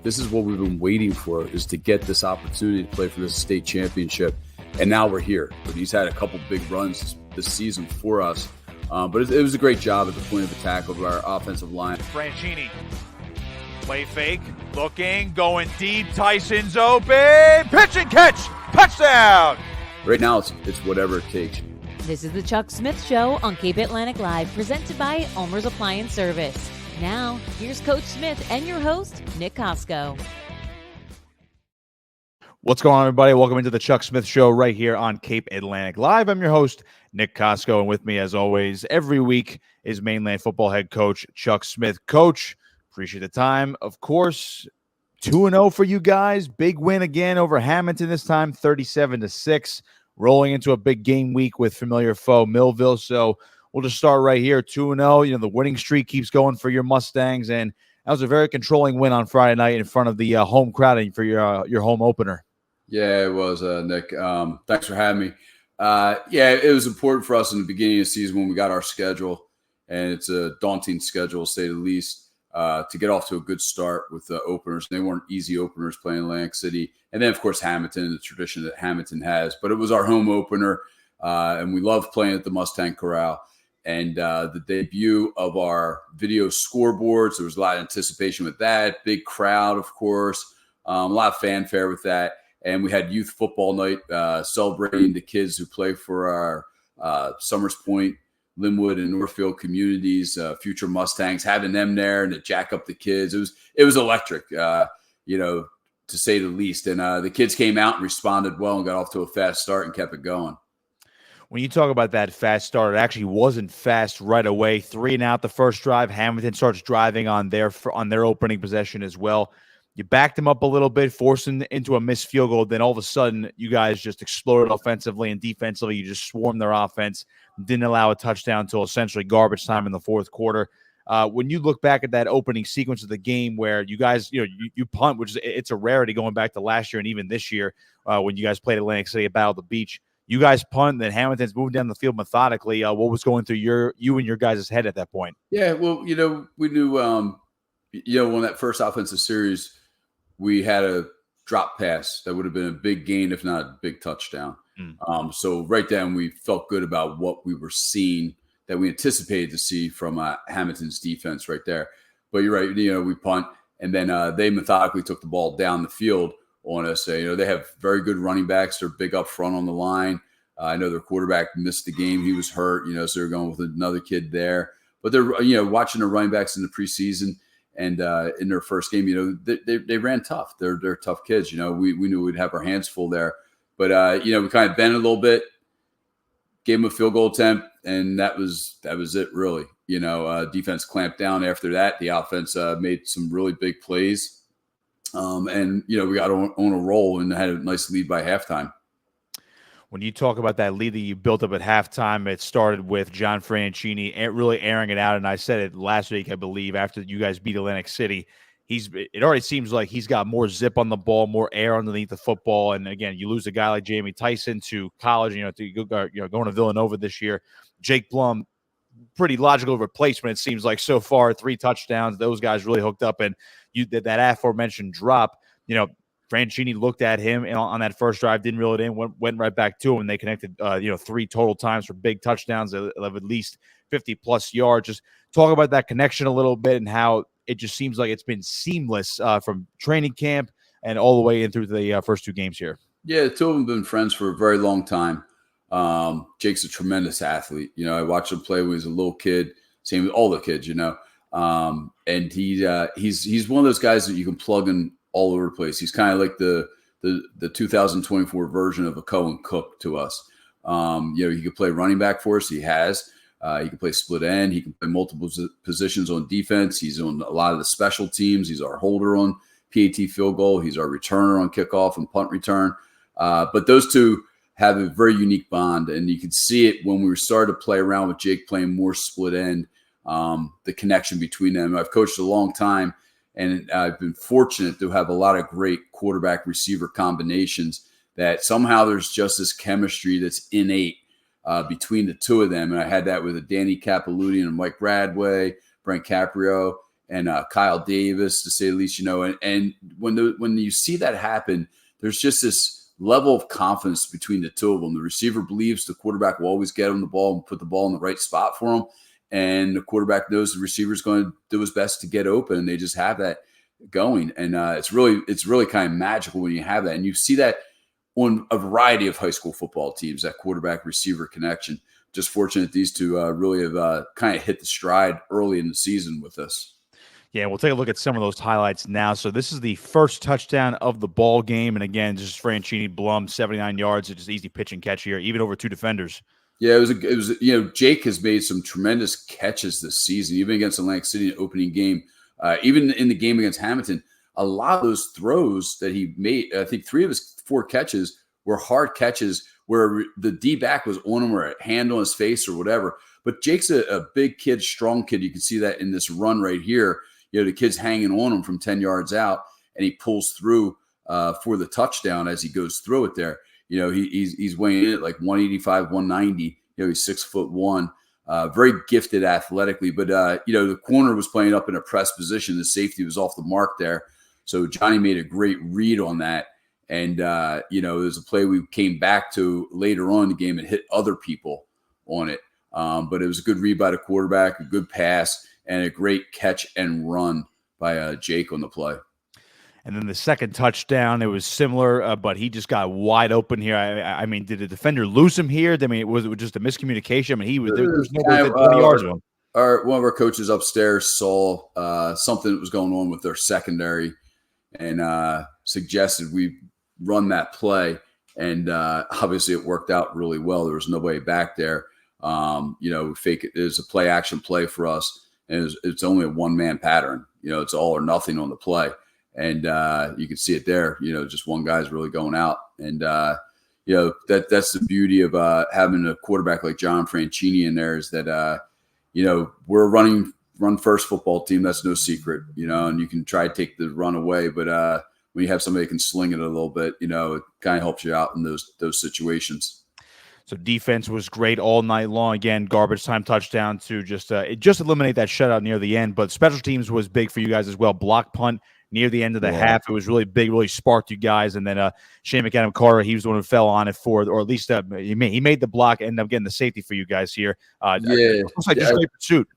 this is what we've been waiting for, is to get this opportunity to play for this state championship. And now we're here. But he's had a couple big runs this season for us. But it was a great job at the point of attack of our offensive line. Franchini, play fake, looking, going deep. Tyson's open, pitch and catch, touchdown. Right now, it's whatever it takes. This is the Chuck Smith Show on Cape Atlantic Live, presented by Ulmer's Appliance Service. Now, here's Coach Smith and your host, Nick Kosko. What's going on, everybody? Welcome into the Chuck Smith Show right here on Cape Atlantic Live. I'm your host, Nick Kosko, and with me, as always, every week is Mainland Football head coach Chuck Smith. Coach, appreciate the time. Of course, 2-0 for you guys. Big win again over Hammonton this time, 37-6. Rolling into a big game week with familiar foe Millville. So we'll just start right here, 2-0. You know, the winning streak keeps going for your Mustangs, and that was a very controlling win on Friday night in front of the home crowd for your home opener. Yeah, it was, Nick. Thanks for having me. It was important for us in the beginning of the season when we got our schedule, and it's a daunting schedule, to say the least, to get off to a good start with the openers. They weren't easy openers playing Atlantic City. And then, of course, Hammonton, the tradition that Hammonton has. But it was our home opener, and we love playing at the Mustang Corral. And the debut of our video scoreboards, there was a lot of anticipation with that. Big crowd, of course. A lot of fanfare with that. And we had youth football night celebrating the kids who play for our Summers Point, Linwood, and Northfield communities, future Mustangs, having them there and to jack up the kids. It was electric, to say the least. And the kids came out and responded well and got off to a fast start and kept it going. When you talk about that fast start, it actually wasn't fast right away. 3 and out the first drive. Hammonton starts driving on their opening possession as well. You backed them up a little bit, forcing into a missed field goal. Then all of a sudden, you guys just exploded offensively and defensively. You just swarmed their offense. Didn't allow a touchdown until essentially garbage time in the fourth quarter. When you look back at that opening sequence of the game where you guys, you punt, which it's a rarity going back to last year and even this year when you guys played Atlantic City at Battle of the Beach. You guys punt, then Hammonton's moving down the field methodically. What was going through you and your guys' head at that point? Yeah, well, we knew, when that first offensive series, we had a drop pass that would have been a big gain, if not a big touchdown. So right then we felt good about what we were seeing that we anticipated to see from Hammonton's defense right there. But you're right, we punt, and then they methodically took the ball down the field on us. They have very good running backs. They're big up front on the line. I know their quarterback missed the game. He was hurt, so they're going with another kid there. But they're, watching the running backs in the preseason and in their first game, they ran tough. They're tough kids. We knew we'd have our hands full there. But, we kind of bent a little bit, gave them a field goal attempt, and that was it, really. Defense clamped down after that. The offense made some really big plays. And we got on a roll and had a nice lead by halftime. When you talk about that lead that you built up at halftime, it started with John Franchini really airing it out. And I said it last week, I believe, after you guys beat Atlantic City. It already seems like he's got more zip on the ball, more air underneath the football. And again, you lose a guy like Jamie Tyson to college, going to Villanova this year. Jake Blum, pretty logical replacement, it seems like so far. 3 touchdowns. Those guys really hooked up. And you did that aforementioned drop. Franchini looked at him on that first drive, didn't reel it in, went right back to him, and they connected 3 total times for big touchdowns of at least 50-plus yards. Just talk about that connection a little bit and how it just seems like it's been seamless from training camp and all the way in through the first 2 games here. Yeah, the 2 of them have been friends for a very long time. Jake's a tremendous athlete. I watched him play when he was a little kid, same with all the kids, and he's one of those guys that you can plug in all over the place. He's kind of like the 2024 version of a Cohen Cook to us. He could play running back for us. He has. He can play split end. He can play multiple positions on defense. He's on a lot of the special teams. He's our holder on PAT field goal. He's our returner on kickoff and punt return. But those 2 have a very unique bond, and you can see it when we started to play around with Jake playing more split end, the connection between them. I've coached a long time, and I've been fortunate to have a lot of great quarterback receiver combinations that somehow there's just this chemistry that's innate between the 2 of them. And I had that with a Danny Capilouti and Mike Radway, Brent Caprio, and Kyle Davis, to say the least, and when you see that happen, there's just this level of confidence between the two of them. The receiver believes the quarterback will always get him the ball and put the ball in the right spot for him. And the quarterback knows the receiver is going to do his best to get open. And they just have that going. And it's really kind of magical when you have that. And you see that on a variety of high school football teams, that quarterback receiver connection. Just fortunate these two really have kind of hit the stride early in the season with this. Yeah, we'll take a look at some of those highlights now. So this is the first touchdown of the ball game. And again, just Franchini, Blum, 79 yards. It's just easy pitch and catch here, even over two defenders. Yeah, it was Jake has made some tremendous catches this season, even against Atlantic City in the opening game. Even in the game against Hammonton, a lot of those throws that he made, I think 3 of his 4 catches were hard catches where the D-back was on him or a hand on his face or whatever. But Jake's a big kid, strong kid. You can see that in this run right here. The kid's hanging on him from 10 yards out, and he pulls through for the touchdown as he goes through it there. He's weighing in at like 185, 190. He's 6'1", very gifted athletically. But, the corner was playing up in a press position. The safety was off the mark there. So Johnny made a great read on that. And, there's a play we came back to later on in the game and hit other people on it. But it was a good read by the quarterback, a good pass, and a great catch and run by Jake on the play. And then the second touchdown, it was similar, but he just got wide open here. I mean, did the defender lose him here? I mean, was it just a miscommunication? I mean, there was no way 20 yards of him. One of our coaches upstairs saw something that was going on with their secondary and suggested we run that play. And obviously it worked out really well. There was nobody back there. Fake it is a play action play for us. And it's only a one-man pattern. It's all or nothing on the play. And you can see it there. Just one guy's really going out. And, that's the beauty of having a quarterback like John Franchini in there is that, we're a run first football team. That's no secret, and you can try to take the run away. But when you have somebody who can sling it a little bit, it kind of helps you out in those situations. So defense was great all night long. Again, garbage time touchdown to just eliminate that shutout near the end. But special teams was big for you guys as well. Block punt near the end of the half. It was really big, really sparked you guys. And then Shane McAdam-Carter, he was the one who fell on it or at least he made the block, ended up getting the safety for you guys here. It looks like just great pursuit.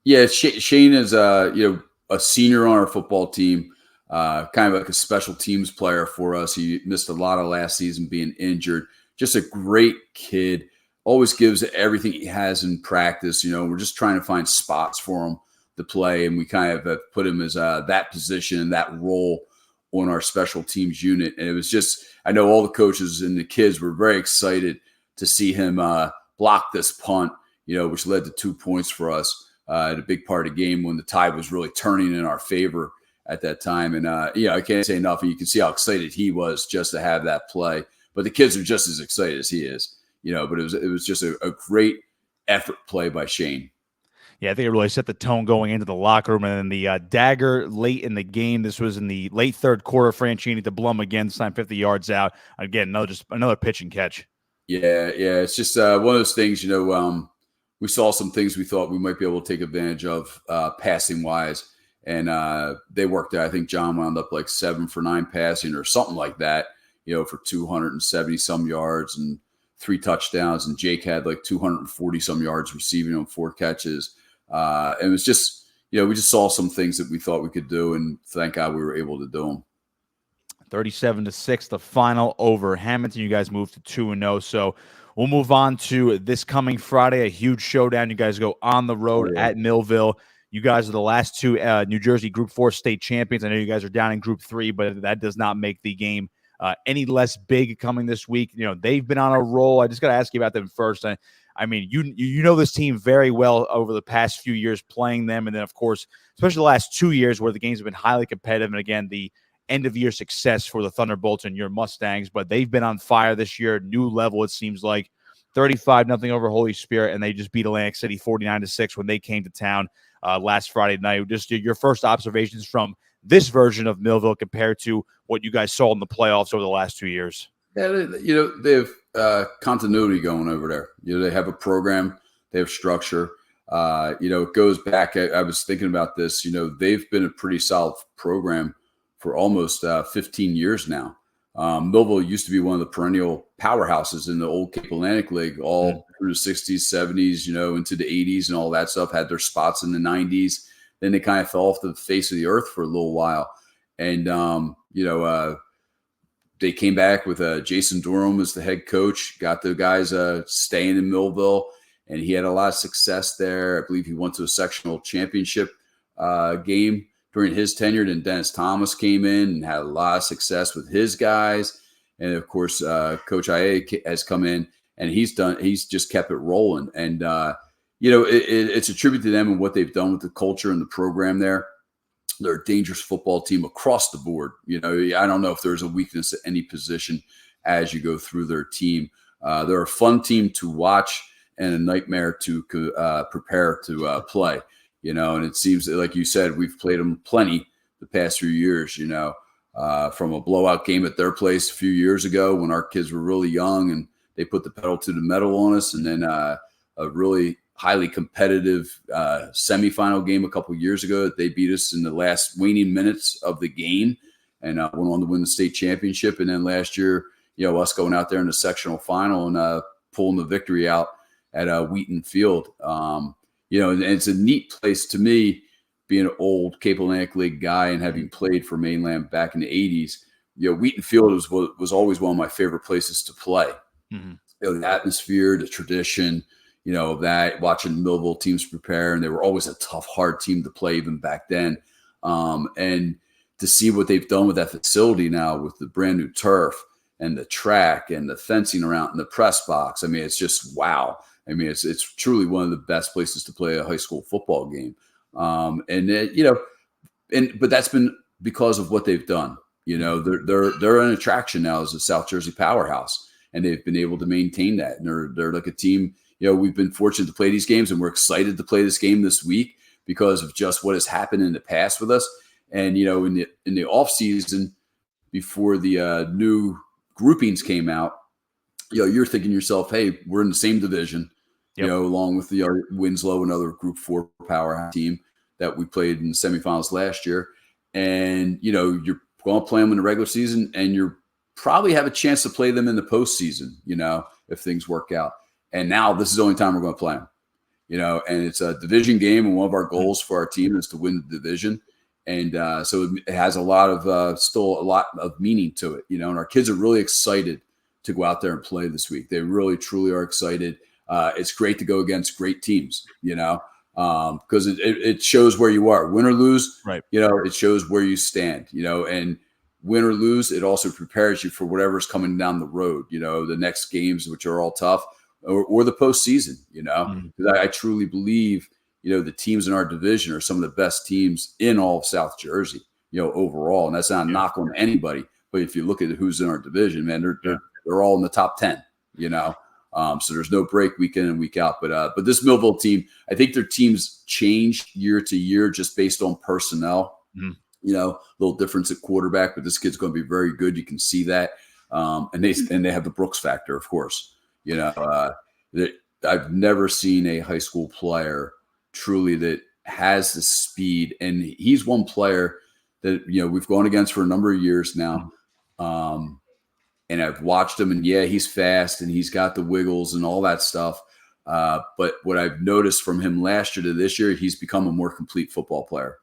Yeah, Shane is a senior on our football team, kind of like a special teams player for us. He missed a lot of last season being injured. Just a great kid, always gives everything he has in practice. We're just trying to find spots for him to play, and we kind of have put him as that position, that role on our special teams unit. And it was just, I know all the coaches and the kids were very excited to see him block this punt, which led to 2 points for us at a big part of the game when the tide was really turning in our favor at that time. And, I can't say enough. And you can see how excited he was just to have that play. But the kids are just as excited as he is, but it was just a great effort play by Shane. Yeah, I think it really set the tone going into the locker room. And then the dagger late in the game. This was in the late third quarter. Franchini to Blum again, this time 50 yards out. Again, another pitch and catch. Yeah. It's just one of those things, we saw some things we thought we might be able to take advantage of passing wise. And they worked out. I think John wound up like 7 for 9 passing or something like that. For 270 some yards and 3 touchdowns. And Jake had like 240 some yards receiving on 4 catches. And it was just, we just saw some things that we thought we could do. And thank God we were able to do them. 37-6, the final over Hammonton. You guys moved to 2-0. So we'll move on to this coming Friday, a huge showdown. You guys go on the road at Millville. You guys are the last 2 New Jersey Group 4 state champions. I know you guys are down in Group 3, but that does not make the game any less big coming this week. They've been on a roll. I just got to ask you about them first. I mean, you know this team very well over the past few years playing them. And then, of course, especially the last 2 years where the games have been highly competitive. And, again, the end-of-year success for the Thunderbolts and your Mustangs. But they've been on fire this year. New level, it seems like. 35-0 over Holy Spirit, and they just beat Atlantic City 49-6 when they came to town last Friday night. Just your first observations from this version of Millville compared to what you guys saw in the playoffs over the last 2 years. Yeah, they have continuity going over there. They have a program, they have structure. It goes back. I was thinking about this. They've been a pretty solid program for almost 15 years now. Millville used to be one of the perennial powerhouses in the old Cape Atlantic League, all through the 60s, 70s, into the 80s and all that stuff, had their spots in the 90s. Then they kind of fell off the face of the earth for a little while. And, they came back with Jason Durham as the head coach, got the guys staying in Millville, and he had a lot of success there. I believe he went to a sectional championship game during his tenure. Then Dennis Thomas came in and had a lot of success with his guys. And of course, Coach IA has come in and he's just kept it rolling. And, it's a tribute to them and what they've done with the culture and the program there. They're a dangerous football team across the board. I don't know if there's a weakness at any position as you go through their team. They're a fun team to watch and a nightmare to prepare to play. And it seems like you said, we've played them plenty the past few years, from a blowout game at their place a few years ago when our kids were really young and they put the pedal to the metal on us. And then a really highly competitive semifinal game a couple of years ago that they beat us in the last waning minutes of the game and went on to win the state championship. And then last year, us going out there in the sectional final and pulling the victory out at Wheaton Field. And it's a neat place to me, being an old Cape Atlantic League guy and having played for Mainland back in the 80s. Wheaton Field was always one of my favorite places to play. The atmosphere, the tradition, that watching Millville teams prepare, and they were always a tough, hard team to play even back then. And to see what they've done with that facility now with the brand new turf and the track and the fencing around and the press box. I mean, it's just wow. I mean, it's truly one of the best places to play a high school football game. But that's been because of what they've done. They're an attraction now as a South Jersey powerhouse, and they've been able to maintain that. And they're like a team. We've been fortunate to play these games, and we're excited to play this game this week because of just what has happened in the past with us. And in the off season, before the new groupings came out, you're thinking to yourself, hey, we're in the same division, along with the Winslow, another Group 4 powerhouse team that we played in the semifinals last year. And you're going to play them in the regular season, and you probably have a chance to play them in the postseason, if things work out. And now this is the only time we're going to play them, and it's a division game. And one of our goals for our team is to win the division. And so it has a lot of still a lot of meaning to it, and our kids are really excited to go out there and play this week. They really, truly are excited. It's great to go against great teams, because it shows where you are, win or lose, right? It shows where you stand, and win or lose, it also prepares you for whatever's coming down the road, the next games, which are all tough. Or the postseason, because I truly believe, the teams in our division are some of the best teams in all of South Jersey, overall. And that's not a knock on anybody. But if you look at who's in our division, man, they're all in the top 10, so there's no break week in and week out. But this Millville team, I think their teams change year to year just based on personnel. Little difference at quarterback, but this kid's going to be very good. You can see that. And they have the Brooks factor, of course. I've never seen a high school player truly that has the speed. And he's one player that, we've gone against for a number of years now. And I've watched him, and he's fast and he's got the wiggles and all that stuff. But what I've noticed from him last year to this year, he's become a more complete football player.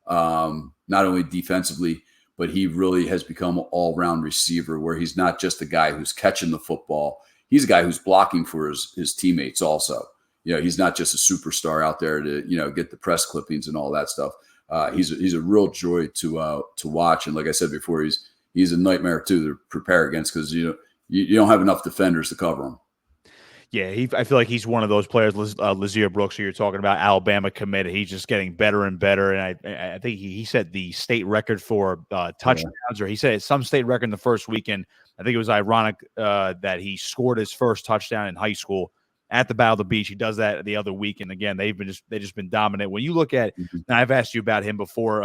Not only defensively, but he really has become an all-round receiver where he's not just a guy who's catching the football. He's a guy who's blocking for his teammates also. He's not just a superstar out there to, get the press clippings and all that stuff. He's a real joy to watch. And like I said before, he's a nightmare too to prepare against because, you don't have enough defenders to cover him. Yeah, I feel like he's one of those players, Lazier Brooks, who you're talking about, Alabama committed. He's just getting better and better. And I think he set the state record for touchdowns, or he set some state record in the first weekend. I think it was ironic that he scored his first touchdown in high school at the Battle of the Beach. He does that the other week. And again, they've just been dominant. When you look at, and I've asked you about him before,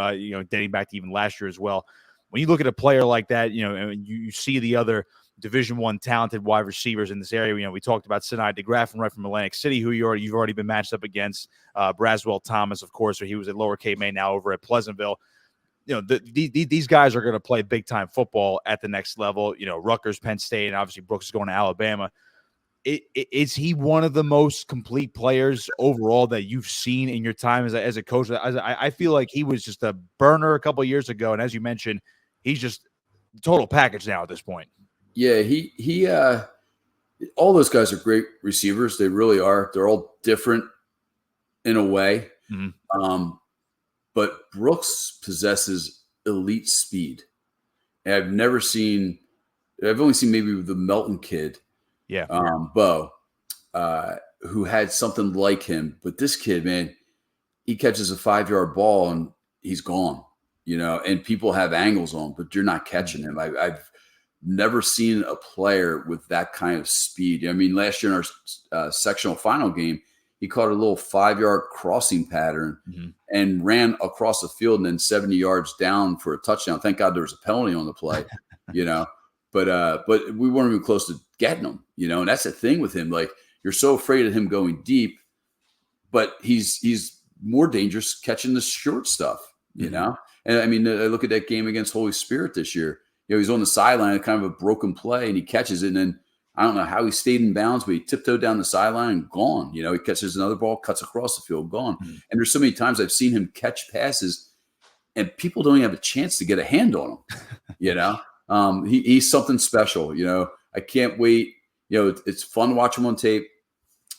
dating back to even last year as well. When you look at a player like that, and you see the other Division I talented wide receivers in this area. You know, we talked about Sinai DeGraffenreich right from Atlantic City, who you've already been matched up against. Braswell Thomas, of course, or he was at Lower Cape May, now over at Pleasantville. You know, these guys are going to play big-time football at the next level. You know, Rutgers, Penn State, and obviously Brooks is going to Alabama. Is he one of the most complete players overall that you've seen in your time as a coach? I feel like he was just a burner a couple of years ago, and as you mentioned, he's just the total package now at this point. Yeah, he all those guys are great receivers. They really are. They're all different in a way. Mm-hmm. But Brooks possesses elite speed. And I've only seen maybe the Melton kid. Yeah. Bo, who had something like him. But this kid, man, he catches a 5-yard ball and he's gone, you know, and people have angles on, but you're not catching him. I've never seen a player with that kind of speed. I mean, last year in our sectional final game, he caught a little 5-yard crossing pattern and ran across the field and then 70 yards down for a touchdown. Thank God there was a penalty on the play, you know. But we weren't even close to getting him, you know, and that's the thing with him. Like, you're so afraid of him going deep, but he's more dangerous catching the short stuff, you know. And I mean, I look at that game against Holy Spirit this year. You know, he's on the sideline, kind of a broken play, and he catches it. And then I don't know how he stayed in bounds, but he tiptoed down the sideline and gone. You know, he catches another ball, cuts across the field, gone. And there's so many times I've seen him catch passes, and people don't even have a chance to get a hand on him, you know. He's something special, you know. I can't wait. You know, it's fun to watch him on tape.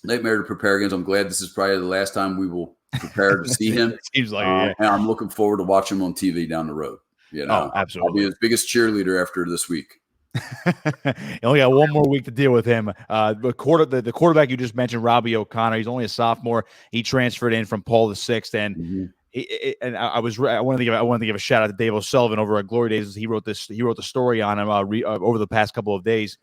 Nightmare to prepare against. I'm glad this is probably the last time we will prepare to see him. It seems like it, and I'm looking forward to watching him on TV down the road. You know, absolutely. I'll be his biggest cheerleader after this week. You only got one more week to deal with him. The quarterback you just mentioned, Robbie O'Connor, he's only a sophomore. He transferred in from Paul VI, and I want to give a shout out to Dave O'Sullivan over at Glory Days. He wrote the story on him over the past couple of days.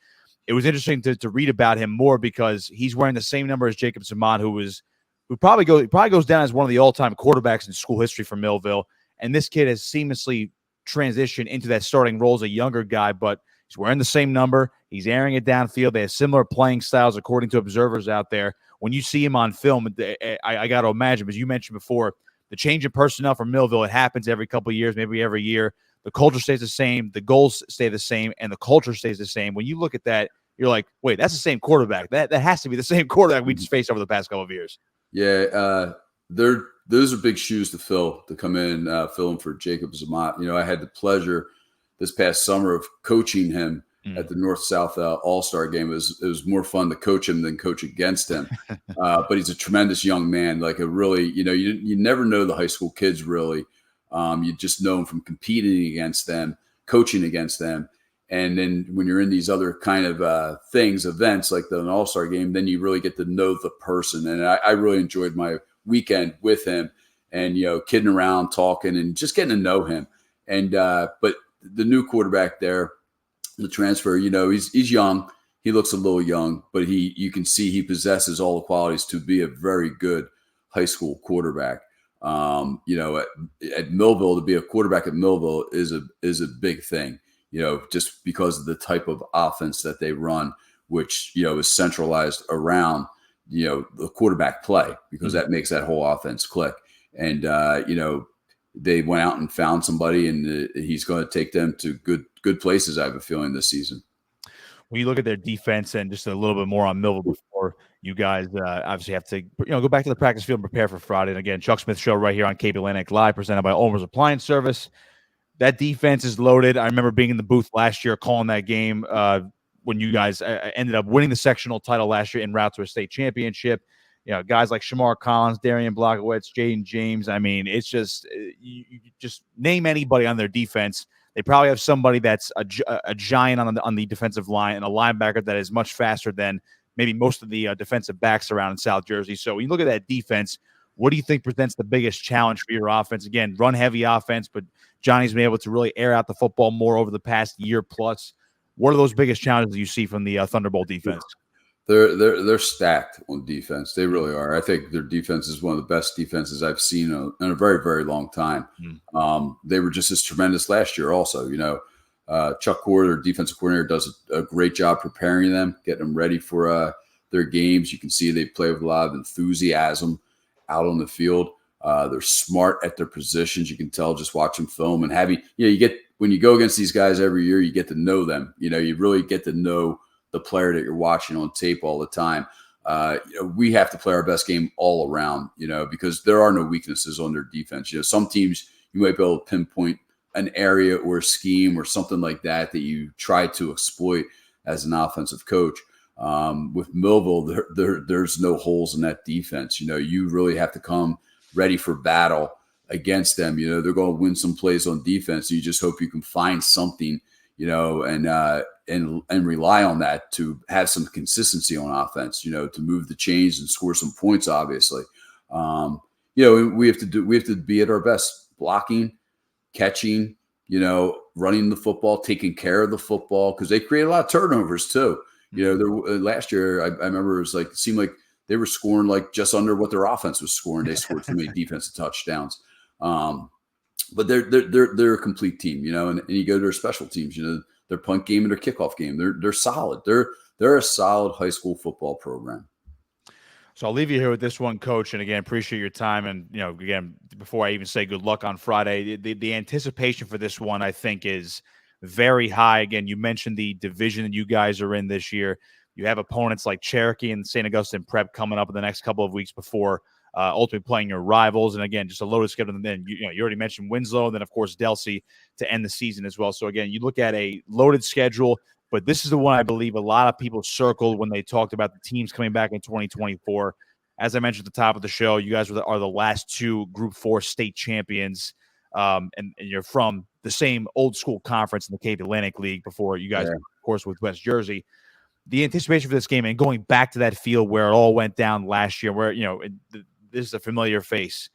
It was interesting to read about him more because he's wearing the same number as Jacob Zaman, who probably goes down as one of the all-time quarterbacks in school history for Millville. And this kid has seamlessly transitioned into that starting role as a younger guy, but he's wearing the same number. He's airing it downfield. They have similar playing styles, according to observers out there. When you see him on film, I got to imagine, as you mentioned before, the change in personnel for Millville, it happens every couple of years, maybe every year. The culture stays the same, the goals stay the same, and the culture stays the same. When you look at that, you're like, wait, that's the same quarterback. That has to be the same quarterback we just faced over the past couple of years. Yeah, those are big shoes to fill, to come in, fill in for Jacob Zamat. You know, I had the pleasure this past summer of coaching him at the North-South All-Star game. It was more fun to coach him than coach against him. But he's a tremendous young man, like a really, you know, you never know the high school kids really. You just know them from competing against them, coaching against them. And then when you're in these other kind of events like an All-Star game, then you really get to know the person. And I really enjoyed my weekend with him and, you know, kidding around, talking, and just getting to know him. And but the new quarterback there, the transfer, you know, he's young. He looks a little young, but you can see he possesses all the qualities to be a very good high school quarterback. You know, at Millville, to be a quarterback at Millville is a big thing, you know, just because of the type of offense that they run, which, you know, is centralized around, you know, the quarterback play, because that makes that whole offense click. And, you know, they went out and found somebody, and he's going to take them to good places, I have a feeling, this season. When you look at their defense, and just a little bit more on Millville before you guys obviously have to, you know, go back to the practice field and prepare for Friday. And again, Chuck Smith Show right here on Cape Atlantic Live, presented by Ulmer's Appliance Service. That defense is loaded. I remember being in the booth last year calling that game when you guys ended up winning the sectional title last year en route to a state championship. You know, guys like Shamar Collins, Darian Blockowitz, Jaden James. I mean, it's just you just name anybody on their defense. They probably have somebody that's a giant on the defensive line, and a linebacker that is much faster than maybe most of the defensive backs around in South Jersey. So when you look at that defense, what do you think presents the biggest challenge for your offense? Again, run-heavy offense, but Johnny's been able to really air out the football more over the past year plus. What are those biggest challenges you see from the Thunderbolt defense? They're stacked on defense. They really are. I think their defense is one of the best defenses I've seen in a very, very long time. They were just as tremendous last year also. You know, Chuck Cord, their defensive coordinator, does a great job preparing them, getting them ready for their games. You can see they play with a lot of enthusiasm out on the field. They're smart at their positions. You can tell just watching film and having, you get, when you go against these guys every year, you get to know them. You really get to know the player that you're watching on tape all the time. We have to play our best game all around, because there are no weaknesses on their defense. Some teams you might be able to pinpoint an area or a scheme or something like that you try to exploit as an offensive coach. With Millville, there's no holes in that defense. You really have to come ready for battle against them. They're going to win some plays on defense. You just hope you can find something, and rely on that to have some consistency on offense, to move the chains and score some points, obviously. We have to be at our best, blocking, catching, running the football, taking care of the football, because they create a lot of turnovers too. Last year, I remember it seemed like they were scoring like just under what their offense was scoring. They scored too many defensive touchdowns. But they're a complete team, and you go to their special teams, their punt game and their kickoff game. They're solid. They're a solid high school football program. So I'll leave you here with this one, Coach. And again, appreciate your time. And, again, before I even say good luck on Friday, the anticipation for this one, I think, is very high. Again, you mentioned the division that you guys are in this year. You have opponents like Cherokee and St. Augustine Prep coming up in the next couple of weeks before ultimately playing your rivals. And again, just a loaded schedule. And then, you already mentioned Winslow, and then, of course, Delsey to end the season as well. So, again, you look at a loaded schedule. But this is the one I believe a lot of people circled when they talked about the teams coming back in 2024. As I mentioned at the top of the show, you guys are the last two Group 4 state champions, and you're from the same old school conference in the Cape Atlantic League before you guys, of course, with West Jersey. The anticipation for this game and going back to that field where it all went down last year, where, this is a familiar face.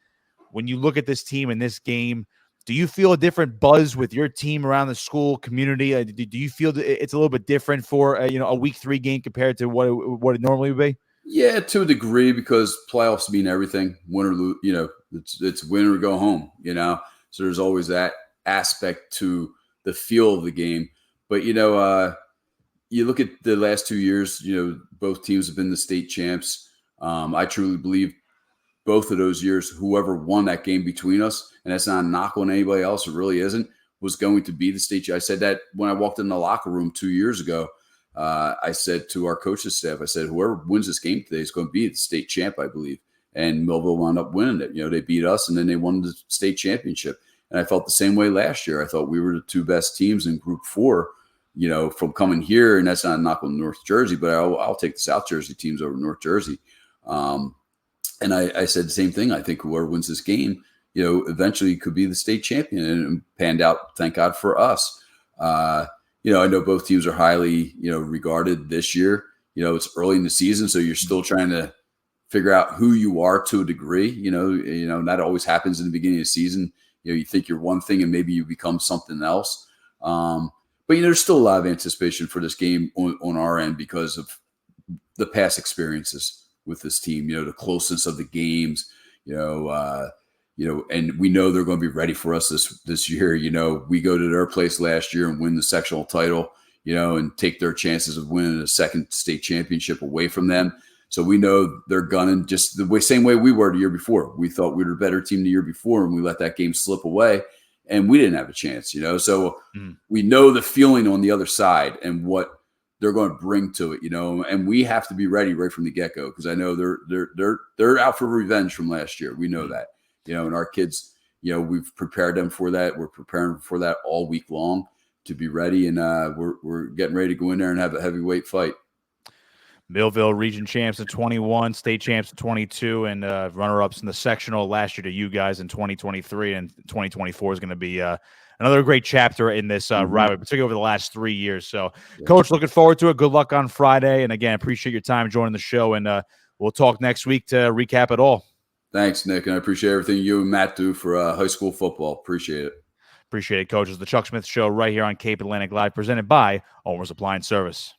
When you look at this team in this game, do you feel a different buzz with your team around the school community? Do you feel it's a little bit different for a Week 3 game compared to what it normally would be? Yeah, to a degree, because playoffs mean everything. Win or lose, it's win or go home. So there's always that aspect to the feel of the game. But you look at the last 2 years. Both teams have been the state champs. I truly believe both of those years, whoever won that game between us, and that's not a knock on anybody else, it really isn't, was going to be the state. I said that when I walked in the locker room 2 years ago. I said to our coaches staff, I said, whoever wins this game today is going to be the state champ, I believe. And Millville wound up winning it. They beat us, and then they won the state championship. And I felt the same way last year. I thought we were the two best teams in Group 4, from coming here. And that's not a knock on North Jersey, but I'll take the South Jersey teams over North Jersey. And I said the same thing. I think whoever wins this game, eventually could be the state champion, and panned out, thank God for us. I know both teams are highly, regarded this year. It's early in the season, so you're still trying to figure out who you are to a degree. That always happens in the beginning of the season. You think you're one thing and maybe you become something else. But there's still a lot of anticipation for this game on our end because of the past experiences with this team. The closeness of the games. And we know they're going to be ready for us this year. We go to their place last year and win the sectional title, and take their chances of winning a second state championship away from them. So we know they're gunning just the same way we were the year before. We thought we were a better team the year before, and we let that game slip away, and we didn't have a chance, So we know the feeling on the other side and what they're going to bring to it, and we have to be ready right from the get-go, because I know they're out for revenge from last year. We know that. And our kids, we've prepared them for that. We're preparing for that all week long to be ready. And we're getting ready to go in there and have a heavyweight fight. Millville region champs in 21, state champs in 22, and runner-ups in the sectional last year to you guys in 2023. And 2024 is going to be another great chapter in this rivalry, particularly over the last 3 years. So, Coach, looking forward to it. Good luck on Friday. And again, appreciate your time joining the show. And we'll talk next week to recap it all. Thanks, Nick, and I appreciate everything you and Matt do for high school football. Appreciate it. Appreciate it, Coach. It's the Chuck Smith Show right here on Cape Atlantic Live, presented by Ulmer's Appliance Service.